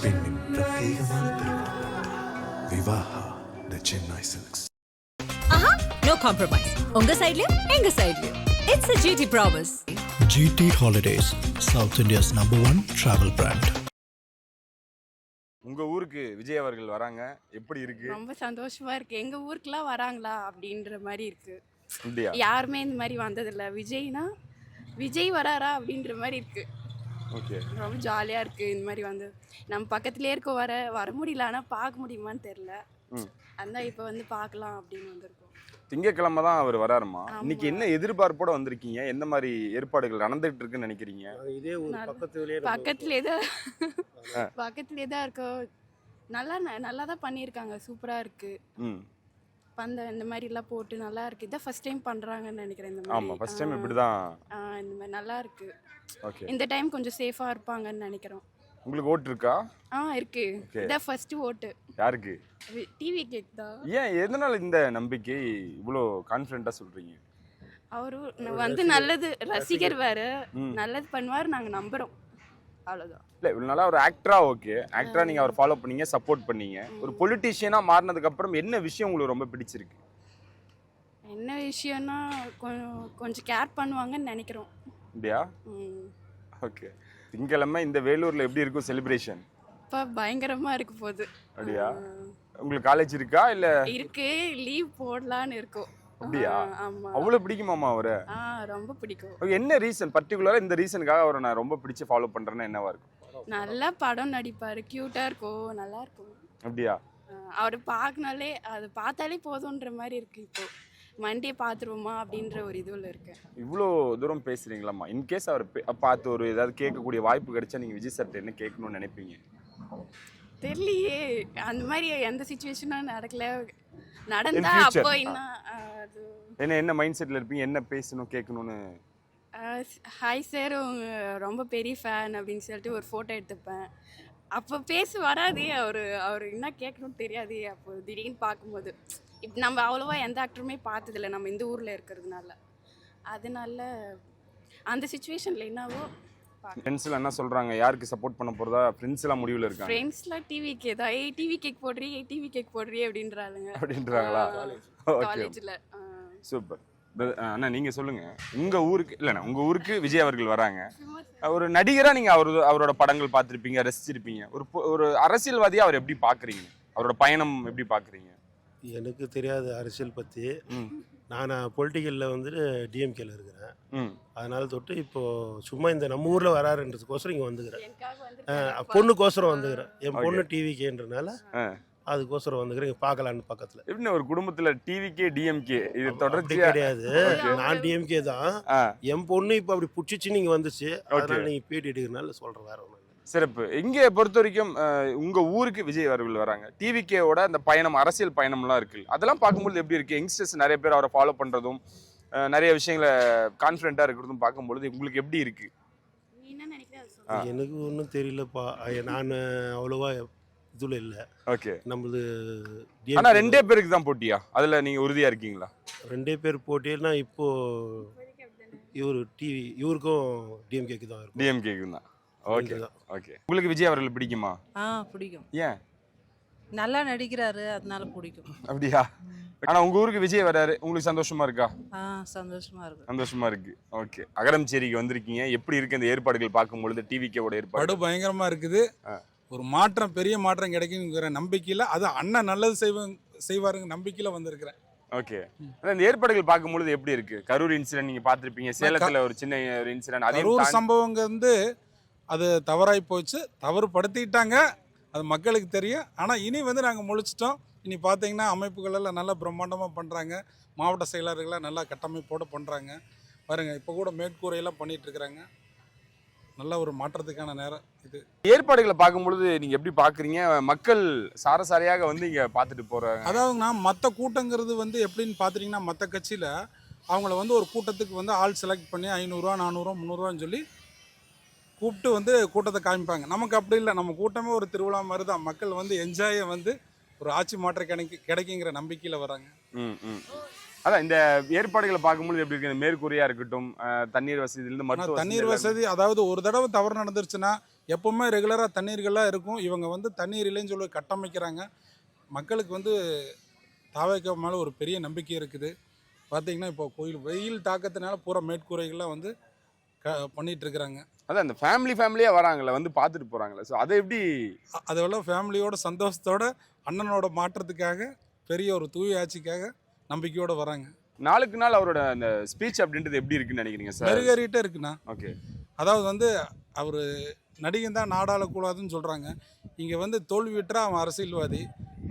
பெண்ணின் பிரத்யேகமான திருமணம் விவாஹா தி சென்னை சில்க்ஸ். No compromise. உங்க சைடுலயும் எங்க சைடுலயும். It's a GT promise. GT Holidays, South India's #1 travel brand. உங்க ஊருக்கு விஜய் அவர்கள் வராங்க, எப்படி இருக்கு? ரொம்ப சந்தோஷமா இருக்கு. எங்க ஊருக்குலாம் வராங்களா அப்படின்ற மாதிரி இருக்கு. அப்படியா? யாருமே இந்த மாதிரி வந்ததில்ல. விஜய்னா விஜய் வராரா அப்படின்ற மாதிரி இருக்கு. ஓகே. ரொம்ப ஜாலியா இருக்கு இந்த மாதிரி வந்து. நம்ம பக்கத்துலேயே இருக்க வர முடியல, ஆனால் பார்க்க முடியுமான்னு தெரியல. அதான் இப்போ வந்து பார்க்கலாம் அப்படின்னு வந்திருக்கோம். திங்கக்கிழமை தான் அவர் வராருமா? இன்னைக்கு என்ன எதிர்பார்ப்போட வந்திருக்கீங்க? எந்த மாதிரி ஏற்பாடுகள் நடந்துட்டு இருக்குன்னு நினைக்கிறீங்க? இதே ஊர் பக்கத்துலேயே தான் இருக்கோம். நல்லா தான் பண்ணியிருக்காங்க. சூப்பராக இருக்கு. இந்த மாதிரிலாம் போட்டு நல்லா இருக்கு. இதான் ஃபர்ஸ்ட் டைம் பண்றாங்கன்னு நினைக்கிறேன். இந்த மாதிரி ஆமா, ஃபர்ஸ்ட் டைம் இப்படிதான். இந்த மாதிரி நல்லா இருக்கு. ஓகே. இந்த டைம் கொஞ்சம் சேஃபா இருப்பாங்கன்னு நினைக்கிறோம். உங்களுக்கு ஓட்டு இருக்கா? இருக்கு. இதான் ஃபர்ஸ்ட் ஓட்டு. யாருக்கு? டிவி கேக் தான். ஏன் எதனால இந்த நம்பிக்கை இவ்வளோ கான்ஃபிடென்ட்டா சொல்றீங்க? அவரு வந்து நல்லது ரசிகர் வேற, நல்லது பண்ணுவார், நாங்க நம்புறோம். அவ்வளவுதான். இல்ல இவ்வளவு நாளா ஒரு ஆக்டரா ஓகே, ஆக்டரா நீங்க அவர் ஃபாலோ பண்ணீங்க, சப்போர்ட் பண்ணீங்க. ஒரு பொலிட்டீஷியனா மாறினதுக்கு அப்புறம் என்ன விஷயம் உங்களுக்கு ரொம்ப பிடிச்சிருக்கு? என்ன விஷயம்னா கொஞ்சம் கேர் பண்ணுவாங்கன்னு நினைக்கிறோம். அப்படியா? ஓகே. திங்கக்கிழமை இந்த வேலூர்ல எப்படி இருக்கும் செலிப்ரேஷன்? இப்ப பயங்கரமா இருக்கு போகுது. அப்படியா? உங்களுக்கு காலேஜ் இருக்கா இல்ல? இருக்கு, லீவ் போடலான்னு இருக்கோம். அப்படியா? ஆமா. அவ்வளவு பிடிக்குமாமா அவரை? ரொம்ப பிடிக்கும். என்ன ரீசன் பர்టిక్యులரா இந்த ரீசனுக்காக அவரை நான் ரொம்ப பிடிச்சு ஃபாலோ பண்றேன்னா என்னவா இருக்கும்? நல்ல படம் நடிப்பாரு, கியூட்டா இருக்கும், நல்லா இருக்கும். அப்படியா? அவர் பார்க்கனாலே அது பார்த்தாலே போதுன்ற மாதிரி இருக்கு. இப்போ மண்டே பார்த்துருவோமா அப்படின்ற ஒரு இதுவில் இருக்கேன். இவ்வளோ தூரம் பேசுறீங்களாம்மா? இன்கேஸ் அவர் பார்த்து ஒரு ஏதாவது கேட்கக்கூடிய வாய்ப்பு கிடைச்சா நீங்க விஜய் சார்ட்ட என்ன கேட்கணும்னு நினைப்பீங்க? தெரியலையே, அந்த மாதிரி எந்த சிச்சுவேஷனும் நடக்கல. நடந்தா அப்போ என்ன மைண்ட் செட்ல இருப்பீங்க? என்ன பேசணும் கேட்கணும்னு? ஹாய் சார், ரொம்ப பெரிய ஃபேன் அப்படின்னு சொல்லிட்டு ஒரு ஃபோட்டோ எடுத்துப்பேன். அப்போ வராதே, அவர் என்ன கேட்கணும்னு தெரியாதே. அப்போ திடீர்னு பார்க்கும்போது இப்போ நம்ம அவ்வளோவா எந்த ஆக்டருமே பார்த்ததில்ல நம்ம இந்த ஊரில் இருக்கிறதுனால. அதனால அந்த சுச்சுவேஷனில் என்னவோ ஃப்ரெண்ட்ஸ்லாம் என்ன சொல்கிறாங்க? யாருக்கு சப்போர்ட் பண்ண போகிறதா ஃப்ரெண்ட்ஸ்லாம் முடிவில் இருக்காங்க? ஃப்ரெண்ட்ஸ்லாம் டிவி கேக் தான். டிவி கேக் போடுறீ அப்படின்றாங்களா? காலேஜில். சூப்பர். அண்ணா நீங்கள் சொல்லுங்கள், உங்கள் ஊருக்கு இல்லைண்ணா, உங்கள் ஊருக்கு விஜய் அவர்கள் வராங்க. ஒரு நடிகராக நீங்கள் அவரோட படங்கள் பார்த்துருப்பீங்க, ரசிச்சிருப்பீங்க. ஒரு அரசியல்வாதியாக அவர் எப்படி பார்க்குறீங்க? அவரோட பயணம் எப்படி பார்க்குறீங்க? எனக்கு தெரியாது அரசியல் பற்றி. நான் பொலிட்டிக்கலில் வந்துட்டு டிஎம்கேல இருக்கிறேன். அதனால தொட்டு இப்போது சும்மா இந்த நம்ம ஊரில் வராருன்றதுக்கோசரம் இங்கே வந்துக்கிறேன். பொண்ணுக்கோசரம் வந்துக்கிறேன். என் பொண்ணு டிவிக்கேன்றனால அதுக்கோசரம் வந்துக்கிறேன். இங்கே பார்க்கலான்னு பக்கத்தில். எப்படின்னா ஒரு குடும்பத்தில் டிவிக்கே டிஎம்கே இது தொடர்ச்சி கிடையாது. நான் டிஎம்கே தான். என் பொண்ணு இப்போ அப்படி பிடிச்சிச்சு நீங்கள் வந்துச்சு. அதனால நீங்கள் பேட்டி எடுக்கிறனால சொல்கிறேன், வேற ஒன்றும். சிறப்பு. இங்கே பொறுத்த வரைக்கும் உங்க ஊருக்கு விஜய் அவர்கள் வராங்க. டிவிகேவோட அந்த பயணம், அரசியல் பயணம்லாம் இருக்கு. அதெல்லாம் பார்க்கும்போது எப்படி இருக்கு? யங்ஸ்டர்ஸ் நிறைய பேர் அவரை ஃபாலோ பண்றதும் நிறைய விஷயங்களை கான்ஃபிடென்ட்டா இருக்கிறதும் பார்க்கும்பொழுது உங்களுக்கு எப்படி இருக்கு? எனக்கு ஒன்றும் தெரியலப்பா. நான் அவ்வளோவா இதுல இல்லை. ஓகே. நம்மளது ஆனால் 2 பேருக்கு தான் போட்டியா? அதில் நீங்கள் உறுதியாக இருக்கீங்களா? 2 பேர் போட்டினா இப்போ இவருக்கும் டிஎம்கேக்கு தான் இருக்கும். டிஎம்கேக்கு தான். Okay okay. உங்களுக்கு விஜய் அவர்கள் பிடிக்குமா? பிடிக்கும். ஏன்? நல்லா நடிக்கிறாரு, அதனால பிடிக்கும். அப்படியா? ஆனா உங்க ஊருக்கு விஜய் வராரு, உங்களுக்கு சந்தோஷமா இருக்கா? சந்தோஷமா இருக்கு. சந்தோஷமா இருக்கு. ஓகே. அகரம்சேரிக்கு வந்திருக்கீங்க. எப்படி இருக்கு இந்த ஏற்பாடுகள் பார்க்கும்பொழுது? டிவிகேவோட ஏற்பாடு பயங்கரமா இருக்குது. ஒரு மாற்றம், பெரிய மாற்றம் கிடைக்குங்கிற நம்பிக்கையில, அது அண்ணன் நல்லது செய்வாருங்க நம்பிக்கையில வந்திருக்கிறேன். ஓகே. இந்த ஏற்பாடுகள் பார்க்கும்பொழுது எப்படி இருக்கு? கரூர் இன்சிடென்ட் நீங்க பார்த்திருப்பீங்க. சேலத்துல ஒரு சின்ன ஒரு இன்சிடென்ட். அதே ஒரு சம்பவங்க வந்து அது தவறாய் போச்சு, தவறு படுத்திட்டாங்க. அது மக்களுக்கு தெரியும். ஆனால் இனி வந்து நாங்கள் முழிச்சிட்டோம். இனி பார்த்தீங்கன்னா அமைப்புகள் எல்லாம் நல்லா பிரம்மாண்டமாக பண்ணுறாங்க. மாவட்ட செயலாளர்களாக நல்லா கட்டமைப்போடு பண்ணுறாங்க. பாருங்கள், இப்போ கூட மேற்கூரையெல்லாம் பண்ணிகிட்ருக்குறாங்க. நல்ல ஒரு மாற்றத்துக்கான நேரம் இது. ஏற்பாடுகளை பார்க்கும்பொழுது நீங்கள் எப்படி பார்க்குறீங்க? மக்கள் சாரசாரியாக வந்து இங்கே பார்த்துட்டு போகிறாங்க. அதாவதுனா மற்ற கூட்டங்கிறது வந்து எப்படின்னு பார்த்துட்டிங்கன்னா, மற்ற கட்சியில் அவங்கள வந்து ஒரு கூட்டத்துக்கு வந்து ஆள் செலக்ட் பண்ணி 500 400 300 சொல்லி கூப்பிட்டு வந்து கூட்டத்தை காமிப்பாங்க. நமக்கு அப்படி இல்லை. நம்ம கூட்டமே ஒரு திருவிழா மாதிரி தான். மக்கள் வந்து என்ஜாயை வந்து ஒரு ஆட்சி மாற்றம் கிடைக்குங்கிற நம்பிக்கையில் வராங்க. அதான் இந்த ஏற்பாடுகளை பார்க்கும்போது எப்படி இருக்கு? இந்த மேற்கூரையா இருக்கட்டும், தண்ணீர் வசதியிலிருந்து ஆனால் மருத்துவ தண்ணீர் வசதி, அதாவது ஒரு தடவை தவறு நடந்துருச்சுன்னா எப்பவுமே ரெகுலராக தண்ணீர்கள்லாம் இருக்கும். இவங்க வந்து தண்ணீர் இல்லைன்னு சொல்லி கட்டமைக்கிறாங்க. மக்களுக்கு வந்து தாவேக்கா மேலே ஒரு பெரிய நம்பிக்கை இருக்குது. பார்த்தீங்கன்னா இப்போ கோயில் வெயில் தாக்கத்தினால பூரா மேற்கூரைகள்லாம் வந்து பண்ணிட்டு இருக்கிறாங்க. அதான் இந்த ஃபேமிலியாக வராங்கல்ல, வந்து பார்த்துட்டு போகிறாங்களே, ஸோ அதை எப்படி? அதெல்லாம் ஃபேமிலியோட சந்தோஷத்தோட அண்ணனோட மாற்றத்துக்காக பெரிய ஒரு தூய ஆட்சிக்காக நம்பிக்கையோடு வராங்க. நாளுக்கு நாள் அவரோட அந்த ஸ்பீச் அப்படின்றது எப்படி இருக்குன்னு நினைக்கிறீங்க சார்? மெருகேறிட்டே இருக்குண்ணா. ஓகே. அதாவது வந்து அவர் நடிகன் தான் நாடாளக்கூடாதுன்னு சொல்கிறாங்க. இங்கே வந்து தோல்வி விட்டால் அவன் அரசியல்வாதி,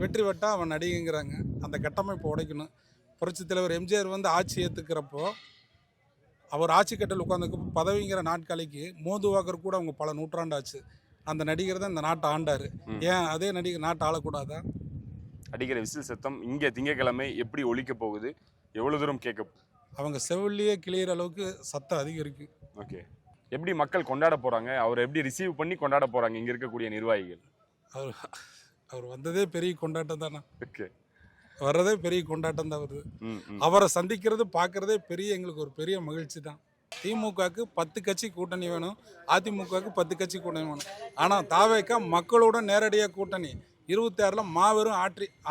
வெற்றி விட்டால் அவன் நடிகைங்கிறாங்க. அந்த கட்டமைப்பை உடைக்கணும். புரட்சித் தலைவர் எம்ஜிஆர் வந்து ஆட்சி ஏற்றுக்கிறப்போ அவர் ஆட்சி கட்டல் உட்காந்துக்கு பதவிங்கிற நாட்காலிக்கு மோதுவாக்கர் கூட அவங்க பல நூற்றாண்டாச்சு. அந்த நடிகர் தான் இந்த நாட்டை ஆண்டார். ஏன் அதே நடிகர் நாட்டை ஆளக்கூடாதா? அடிக்கிற விசில் சத்தம் இங்கே திங்கக்கிழமை எப்படி ஒலிக்க போகுது, எவ்வளோ தூரம் கேட்க? அவங்க செவிலியே கிளியிற அளவுக்கு சத்தம் அதிகம் இருக்குது. ஓகே. எப்படி மக்கள் கொண்டாட போகிறாங்க, அவரை எப்படி ரிசீவ் பண்ணி கொண்டாட போகிறாங்க இங்கே இருக்கக்கூடிய நிர்வாகிகள்? அவர் வந்ததே பெரிய கொண்டாட்டம் தானே. ஓகே. வர்றதே பெரிய கொண்டாட்டம் தான் வருது. அவரை சந்திக்கிறது பார்க்குறதே பெரிய எங்களுக்கு ஒரு பெரிய மகிழ்ச்சி தான். திமுகவுக்கு 10 கட்சி கூட்டணி வேணும், அதிமுகவுக்கு 10 கட்சி கூட்டணி வேணும். ஆனால் தாவேக்கா மக்களோட நேரடியாக கூட்டணி 26ல் மாபெரும்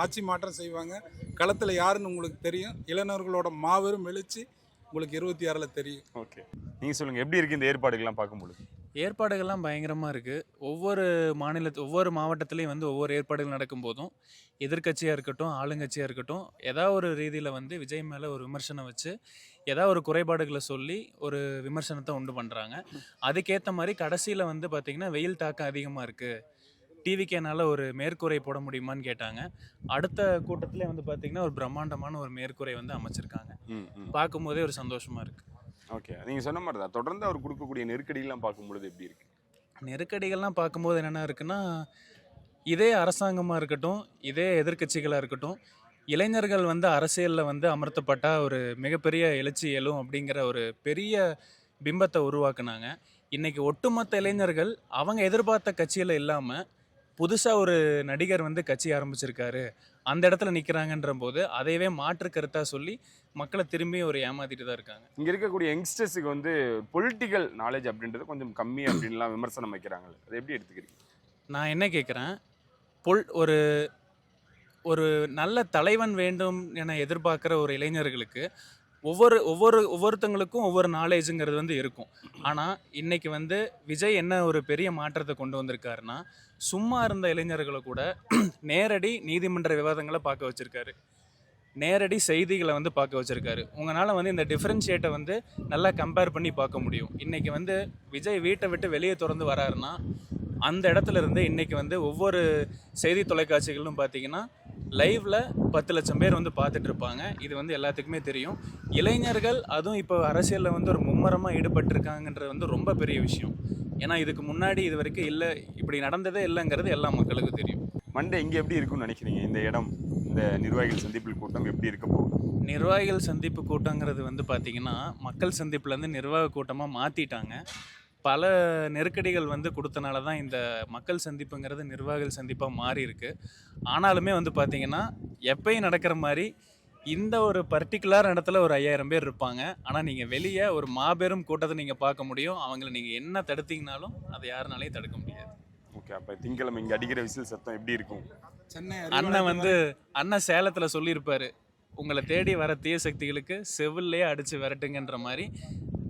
ஆட்சி மாற்றம் செய்வாங்க. களத்தில் யாருன்னு உங்களுக்கு தெரியும். இளைஞர்களோட மாபெரும் எழுச்சி உங்களுக்கு 26ல் தெரியும். ஓகே, நீங்கள் சொல்லுங்கள், எப்படி இருக்குது இந்த ஏற்பாடுகள்லாம் பார்க்கும்பொழுது? ஏற்பாடுகள்லாம் பயங்கரமாக இருக்குது. ஒவ்வொரு மாவட்டத்துலேயும் வந்து ஒவ்வொரு ஏற்பாடுகள் நடக்கும்போதும் எதிர்க்கட்சியாக இருக்கட்டும், ஆளுங்கட்சியாக இருக்கட்டும், ஏதாவது ஒரு ரீதியில் வந்து விஜய் மேலே ஒரு விமர்சனம் வச்சு ஏதாவது ஒரு குறைபாடுகளை சொல்லி ஒரு விமர்சனத்தை உண்டு பண்ணுறாங்க. அதுக்கேற்ற மாதிரி கடைசியில் வந்து பார்த்திங்கன்னா வெயில் தாக்கம் அதிகமாக இருக்குது, டிவிக்கேனால ஒரு மேற்கூரை போட முடியுமான்னு கேட்டாங்க. அடுத்த கூட்டத்திலே வந்து பார்த்திங்கன்னா ஒரு பிரம்மாண்டமான ஒரு மேற்கூரை வந்து அமைச்சிருக்காங்க. பார்க்கும்போதே ஒரு சந்தோஷமாக இருக்குது. ஓகே, நீங்கள் சொன்ன மாதிரி தான் தொடர்ந்து அவர் கொடுக்கக்கூடிய நெருக்கடிகள்லாம் பார்க்கும்பொழுது எப்படி இருக்குது? நெருக்கடிகள்லாம் பார்க்கும்போது என்னென்ன இருக்குன்னா, இதே அரசாங்கமாக இருக்கட்டும், இதே எதிர்க்கட்சிகளாக இருக்கட்டும், இளைஞர்கள் வந்து அரசியலில் வந்து அமர்த்தப்பட்டால் ஒரு மிகப்பெரிய எழுச்சி எழும் அப்படிங்கிற ஒரு பெரிய பிம்பத்தை உருவாக்குனாங்க. இன்றைக்கி ஒட்டுமொத்த இளைஞர்கள் அவங்க எதிர்பார்த்த கட்சியில் இல்லாமல் புதுசாக ஒரு நடிகர் வந்து கட்சி ஆரம்பிச்சிருக்காரு, அந்த இடத்துல நிற்கிறாங்கன்ற போது அதையவே மாற்று கருத்தாக சொல்லி மக்களை திரும்பி ஒரு ஏமாத்திட்டு தான் இருக்காங்க. இங்கே இருக்கக்கூடிய யங்ஸ்டர்ஸுக்கு வந்து பொலிட்டிக்கல் நாலேஜ் அப்படின்றது கொஞ்சம் கம்மி அப்படின்லாம் விமர்சனம் வைக்கிறாங்களே, அதை எப்படி எடுத்துக்கிறீங்க? நான் என்ன கேட்குறேன், ஒரு ஒரு நல்ல தலைவன் வேண்டும் என எதிர்பார்க்குற ஒரு இளைஞர்களுக்கு ஒவ்வொருத்தங்களுக்கும் ஒவ்வொரு நாலேஜுங்கிறது வந்து இருக்கும். ஆனால் இன்றைக்கி வந்து விஜய் என்ன ஒரு பெரிய மாற்றத்தை கொண்டு வந்திருக்காருன்னா, சும்மா இருந்த இளைஞர்களை கூட நேரடி நீதிமன்ற விவாதங்களை பார்க்க வச்சுருக்காரு, நேரடி செய்திகளை வந்து பார்க்க வச்சுருக்காரு. உங்களால் வந்து இந்த டிஃப்ரென்ஷியேட்டை வந்து நல்லா கம்பேர் பண்ணி பார்க்க முடியும். இன்றைக்கி வந்து விஜய் வீட்டை விட்டு வெளியே திறந்து வராருன்னா அந்த இடத்துல இருந்து இன்றைக்கி வந்து ஒவ்வொரு செய்தி தொலைக்காட்சிகளும் பார்த்திங்கன்னா லைவில் 10 லட்சம் பேர் வந்து பார்த்துட்டு இருப்பாங்க. இது வந்து எல்லாத்துக்குமே தெரியும். இளைஞர்கள் அதுவும் இப்போ அரசியலில் வந்து ஒரு மும்மரமாக ஈடுபட்டிருக்காங்கன்றது வந்து ரொம்ப பெரிய விஷயம். ஏன்னா இதுக்கு முன்னாடி இது வரைக்கும் இல்லை, இப்படி நடந்ததே இல்லைங்கிறது எல்லா மக்களுக்கும் தெரியும். மண்டே இங்கே எப்படி இருக்குன்னு நினைக்கிறீங்க? இந்த இடம், இந்த நிர்வாகிகள் சந்திப்பு கூட்டம் எப்படி இருக்க போகுது? நிர்வாகிகள் சந்திப்பு கூட்டங்கிறது வந்து பார்த்திங்கன்னா மக்கள் சந்திப்புலேருந்து நிர்வாக கூட்டமாக மாற்றிட்டாங்க. பல நெருக்கடிகள் வந்து கொடுத்தனால தான் இந்த மக்கள் சந்திப்புங்கிறது நிர்வாகிகள் சந்திப்பாக மாறி இருக்கு. ஆனாலுமே வந்து பார்த்திங்கன்னா எப்பயும் நடக்கிற மாதிரி இந்த ஒரு பர்டிகுலர் இடத்துல ஒரு 5000 பேர் இருப்பாங்க. ஆனால் நீங்கள் வெளியே ஒரு மாபெரும் கூட்டத்தை நீங்கள் பார்க்க முடியும். அவங்கள நீங்கள் என்ன தடுத்தீங்கனாலும் அதை யாருனாலையும் தடுக்க முடியாது. ஓகே, அப்போ திங்கக்கிழமை இங்கே அடிக்கிற விசில் சத்தம் எப்படி இருக்கும்? அண்ணன் சேலத்தில் சொல்லியிருப்பாரு, உங்களை தேடி வர தீய சக்திகளுக்கு செவில்லையே அடித்து விரட்டுங்கன்ற மாதிரி.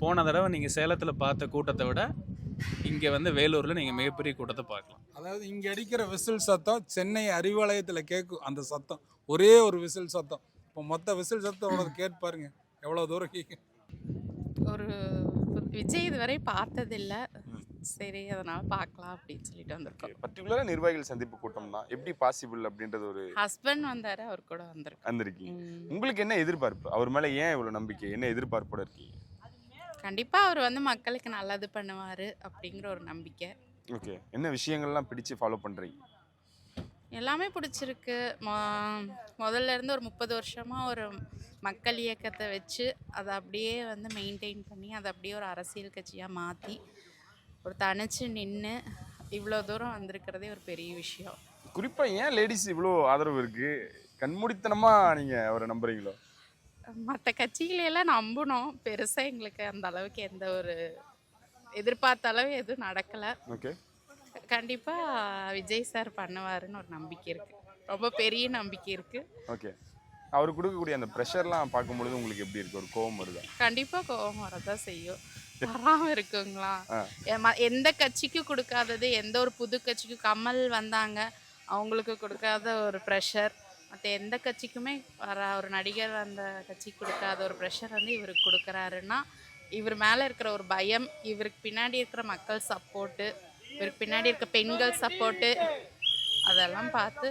போன தடவை நீங்கள் சேலத்தில் பார்த்த கூட்டத்தை விட இங்கே வந்து வேலூரில் நீங்கள் மிகப்பெரிய கூட்டத்தை பார்க்கலாம். அதாவது இங்கே அடிக்கிற விசில் சத்தம் சென்னை அறிவாலயத்தில் கேட்கும். அந்த சத்தம் ஒரே ஒரு விசில் சத்தம். இப்போ மொத்த விசில் சத்தம் அவ்வளோ கேட்டு பாருங்க எவ்வளோ தூரம் கேட்கும். ஒரு விஜய் இதுவரை பார்த்ததில்லை, சரி அதனால் பார்க்கலாம் அப்படின்னு சொல்லிட்டு வந்திருக்கோம். பர்டிகுலராக நிர்வாகிகள் சந்திப்பு கூட்டம் தான் எப்படி பாசிபிள் அப்படின்றது ஒரு ஹஸ்பண்ட் வந்தார், அவர் கூட வந்திருக்கீங்க. உங்களுக்கு என்ன எதிர்பார்ப்பு? அவர் மேலே ஏன் இவ்வளோ நம்பிக்கை, என்ன எதிர்பார்ப்போட இருக்கீங்க? கண்டிப்பாக அவர் வந்து மக்களுக்கு நல்லது பண்ணுவார் அப்படிங்கிற ஒரு நம்பிக்கை. ஓகே, என்ன விஷயங்கள்லாம் பிடிச்சி ஃபாலோ பண்ணுறீங்க? எல்லாமே பிடிச்சிருக்கு. முதல்ல இருந்து ஒரு 30 வருஷமாக ஒரு மக்கள் இயக்கத்தை வச்சு அதை அப்படியே வந்து மெயின்டைன் பண்ணி அதை அப்படியே ஒரு அரசியல் கட்சியாக மாற்றி ஒரு தனிச்சு நின்று இவ்வளோ தூரம் வந்திருக்கிறதே ஒரு பெரிய விஷயம். குறிப்பாக ஏன் லேடிஸ் இவ்வளோ ஆதரவு இருக்குது? கண்மூடித்தனமாக நீங்கள் அவரை நம்புறீங்களோ? மற்ற கட்சிகளெல்லாம் நம்பணும். பெருசாக எங்களுக்கு அந்த அளவுக்கு எந்த ஒரு எதிர்பார்த்த அளவு எதுவும் நடக்கலை. ஓகே. கண்டிப்பாக விஜய் சார் பண்ணுவாருன்னு ஒரு நம்பிக்கை இருக்குது. ரொம்ப பெரிய நம்பிக்கை இருக்குது. ஓகே. அவர் கொடுக்கக்கூடிய அந்த ப்ரெஷர்லாம் பார்க்கும்பொழுது உங்களுக்கு எப்படி இருக்கு? ஒரு கோவம் வருதா? கண்டிப்பாக கோபம் வரதான் செய்யும். வராமல் இருக்குங்களா? எந்த கட்சிக்கும் கொடுக்காதது, எந்த ஒரு புது கட்சிக்கும் கமல் வந்தாங்க அவங்களுக்கு கொடுக்காத ஒரு ப்ரெஷர், மற்ற எந்த கட்சிக்குமே ஒரு நடிகர் அந்த கட்சிக்கு கொடுக்காத ஒரு ப்ரெஷர் வந்து இவருக்கு கொடுக்குறாருன்னா, இவர் மேலே இருக்கிற ஒரு பயம், இவருக்கு பின்னாடி இருக்கிற மக்கள் சப்போர்ட்டு, இவருக்கு பின்னாடி இருக்க பெண்கள் சப்போர்ட்டு, அதெல்லாம் பார்த்து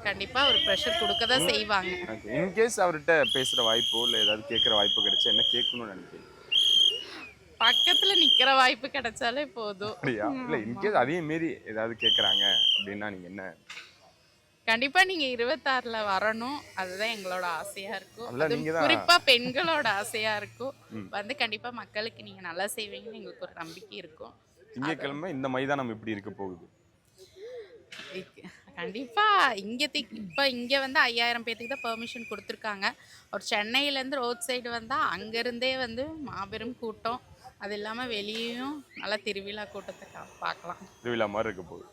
கண்டிப்பாக ஒரு ப்ரெஷர் கொடுக்க தான் செய்வாங்க. இன்கேஸ் அவர்கிட்ட பேசுகிற வாய்ப்போ இல்லை ஏதாவது கேட்குற வாய்ப்பு கிடைச்சா என்ன கேட்கணும்னு நினைக்கிறீங்க? பக்கத்தில் நிற்கிற வாய்ப்பு கிடைச்சாலே போதும். அப்படியா? இல்லை இன்கேஸ் அதையும் மீறி ஏதாவது கேட்குறாங்க அப்படின்னா நீங்கள் என்ன? கண்டிப்பா நீங்க 26ல வரணும், அதுதான் எங்களோட ஆசையா இருக்கும். அதெல்லாம் நீங்க தான். குறிப்பா பெண்களோட ஆசையா இருக்கும். வந்து கண்டிப்பா மக்களுக்கு நீங்க நல்லா செய்வீங்கன்னு எங்களுக்கு ஒரு நம்பிக்கை இருக்கும். திங்கட்கிழமை இந்த மைதானம் எப்படி இருக்க போகுது? கண்டிப்பா இப்ப இங்க வந்து 5000 பேத்துக்கு தான் பெர்மிஷன் கொடுத்துருக்காங்க. ஒரு சென்னையிலேருந்து ரோட் சைடு வந்தா அங்கிருந்தே வந்து மாபெரும் கூட்டம், அது இல்லாம வெளியேயும் நல்லா திருவிழா கூட்டத்தை பார்க்கலாம். திருவிழா மாதிரி இருக்க போகுது.